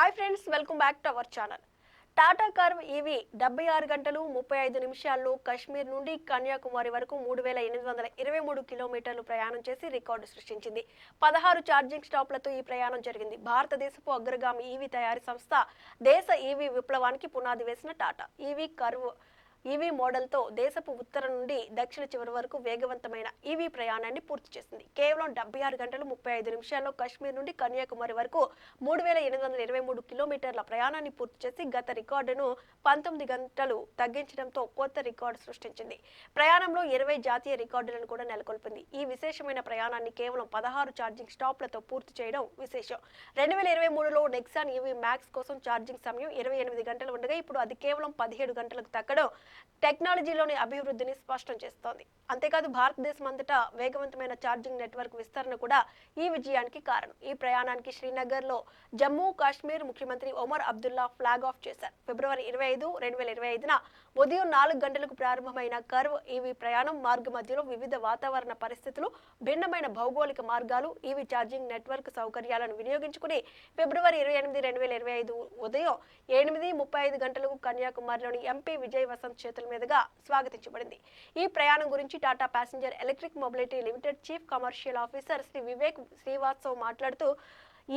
Hi friends, welcome back to our channel. Tata curve EV 76 గంటలు 35 నిమిషాల్లో కశ్మీర్ నుండి కన్యాకుమారి వరకు 3823 కిలోమీటర్లు ప్రయాణం చేసి రికార్డు సృష్టించింది. 16 ఛార్జింగ్ స్టాప్లతో ఈ ప్రయాణం జరిగింది. భారతదేశపు అగ్రగామి ఈవీ తయారీ సంస్థ దేశ ఈవీ విప్లవానికి పునాది వేసిన టాటా ఈవీ మోడల్తో దేశపు ఉత్తరం నుండి దక్షిణ చివరి వరకు వేగవంతమైన ఈవీ ప్రయాణాన్ని పూర్తి చేసింది. కేవలం 76 గంటలు 35 నిమిషాల్లో కశ్మీర్ నుండి కన్యాకుమారి వరకు 3823 కిలోమీటర్ల ప్రయాణాన్ని పూర్తి చేసి గత రికార్డును 19 గంటలు తగ్గించడంతో కొత్త రికార్డు సృష్టించింది. ప్రయాణంలో 20 జాతీయ రికార్డులను కూడా నెలకొల్పింది. ఈ విశేషమైన ప్రయాణాన్ని కేవలం 16 ఛార్జింగ్ స్టాప్లతో పూర్తి చేయడం విశేషం. 2023లో నెక్సాన్ ఈవీ మ్యాక్స్ కోసం ఛార్జింగ్ సమయం 28 గంటలు ఉండగా ఇప్పుడు అది కేవలం 17 గంటలకు తగ్గడం టెక్నాలజీలోని అభివృద్ధిని స్పష్టం చేస్తోంది. అంతేకాదు భారతదేశం అంతటా వేగవంతమైన ఛార్జింగ్ నెట్వర్క్ విస్తరణ కూడా ఈ విజయానికి కారణం. ఈ ప్రయాణానికి శ్రీనగర్ లో జమ్మూ కాశ్మీర్ ముఖ్యమంత్రి ఒమర్ అబ్దుల్లా ఫ్లాగ్ ఆఫ్ చేశారు. ఫిబ్రవరి 25, 2025న ఉదయం 4 గంటలకు ప్రారంభమైన కర్వ్ ఈవీ ప్రయాణం మార్గ మధ్యలో వివిధ వాతావరణ పరిస్థితులు, భిన్నమైన భౌగోళిక మార్గాలు, ఈవీ ఛార్జింగ్ నెట్వర్క్ సౌకర్యాలను వినియోగించుకుని ఫిబ్రవరి 28, 2025 ఉదయం 8:35 గంటలకు కన్యాకుమారిలోని ఎంపీ విజయ్ వసంత్ చేతుల మీదుగా స్వాగతించబడింది. ఈ ప్రయాణం గురించి Tata passenger electric mobility limited chief commercial officer Shri Vivek Srivastav మాట్లాడుతూ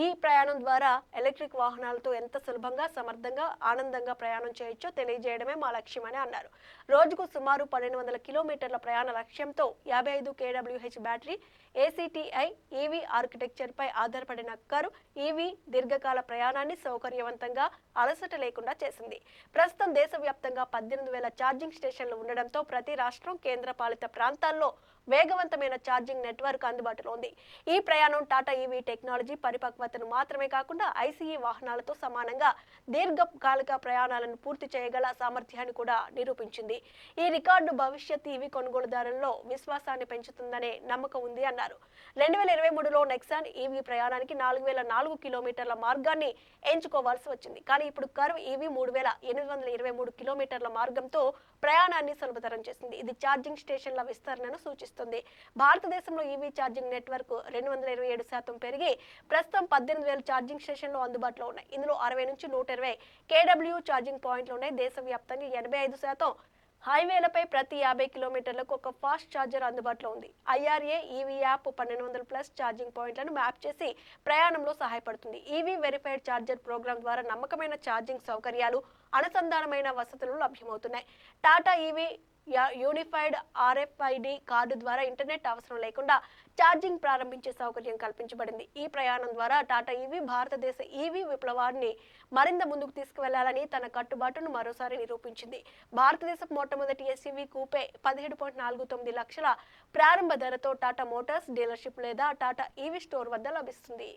ఈ ప్రయాణం ద్వారా ఎలక్ట్రిక్ వాహనాలతో ఎంత సులభంగా, సమర్థంగా, ఆనందంగా ప్రయాణం చేయొచ్చో తెలియజేయడమే మా లక్ష్యమని అన్నారు. రోజుకు సుమారు 1200 కిలోమీటర్ల ప్రయాణ లక్ష్యంతో 55 kWh battery, ACTI EV architecture పై ఆధారపడిన కర్వ్ ఈవీ దీర్ఘకాల ప్రయాణాన్ని సౌకర్యవంతంగా, అలసట లేకుండా చేసింది. ప్రస్తుతం దేశవ్యాప్తంగా 18,000 ఛార్జింగ్ స్టేషన్లు ఉండడంతో ప్రతి రాష్ట్రం, కేంద్ర పాలిత ప్రాంతాల్లో వేగవంతమైన ఛార్జింగ్ నెట్వర్క్ అందుబాటులో ఉంది. ఈ ప్రయాణం టాటా ఈవీ టెక్నాలజీ పరిపక్వతను మాత్రమే కాకుండా ఐసీఈ వాహనాలతో సమానంగా దీర్ఘకాలిక ప్రయాణాలను పూర్తి చేయగల సామర్థ్యాన్ని కూడా నిరూపించింది. ఈ రికార్డు భవిష్యత్ ఈవీ కొనుగోలుదారుల్లో విశ్వాసాన్ని పెంచుతుందనే నమ్మకం ఉంది అన్నారు. 2023లో నెక్సాన్ ఈవీ ప్రయాణానికి 4004 కిలోమీటర్ల మార్గాన్ని ఎంచుకోవాల్సి వచ్చింది. కానీ ఇప్పుడు కర్వ్ ఈవీ 3823 కిలోమీటర్ల మార్గంతో ప్రయాణాన్ని సులభతరం చేసింది. ఇది ఛార్జింగ్ స్టేషన్ల విస్తరణను సూచిస్తుంది. భారతదేశంలో ఈవీ ఛార్జింగ్ నెట్వర్క్ 227% పెరిగి ప్రస్తుతం 18,000 ఛార్జింగ్ స్టేషన్లు అందుబాటులో ఉన్నాయి. ఇందులో 60 నుంచి 120 kW ఛార్జింగ్ పాయింట్లు ఉన్నాయి. దేశవ్యాప్తంగా 85% హైవేలపై ప్రతి 50 కిలోమీటర్లకు ఒక ఫాస్ట్ ఛార్జర్ అందుబాటులో ఉంది. IRA ఈవీ యాప్ 1200+ ఛార్జింగ్ పాయింట్లను మ్యాప్ చేసి ప్రయాణంలో సహాయపడుతుంది. ఈవీ వెరిఫైడ్ ఛార్జర్ ప్రోగ్రామ్ ద్వారా నమ్మకమైన ఛార్జింగ్ సౌకర్యాలు, అనుసంధానమైన వసతులు లభ్యమవుతున్నాయి. Tata EV unified RFID card ద్వారా ఇంటర్నెట్ అవసరం లేకుండా ఛార్జింగ్ ప్రారంభించే సౌకర్యం కల్పించబడింది. ఈ ప్రయాణం ద్వారా టాటా ఈవీ భారతదేశ ఈవీ విప్లవాన్ని మరింత ముందుకు తీసుకువెళ్లాలని తన కట్టుబాటును మరోసారి నిరూపించింది. భారతదేశపు మొట్టమొదటి SUV కూపే 17.49 లక్షల ప్రారంభ ధరతో టాటా మోటార్స్ డీలర్షిప్ లేదా టాటా ఈవీ స్టోర్ వద్ద లభిస్తుంది.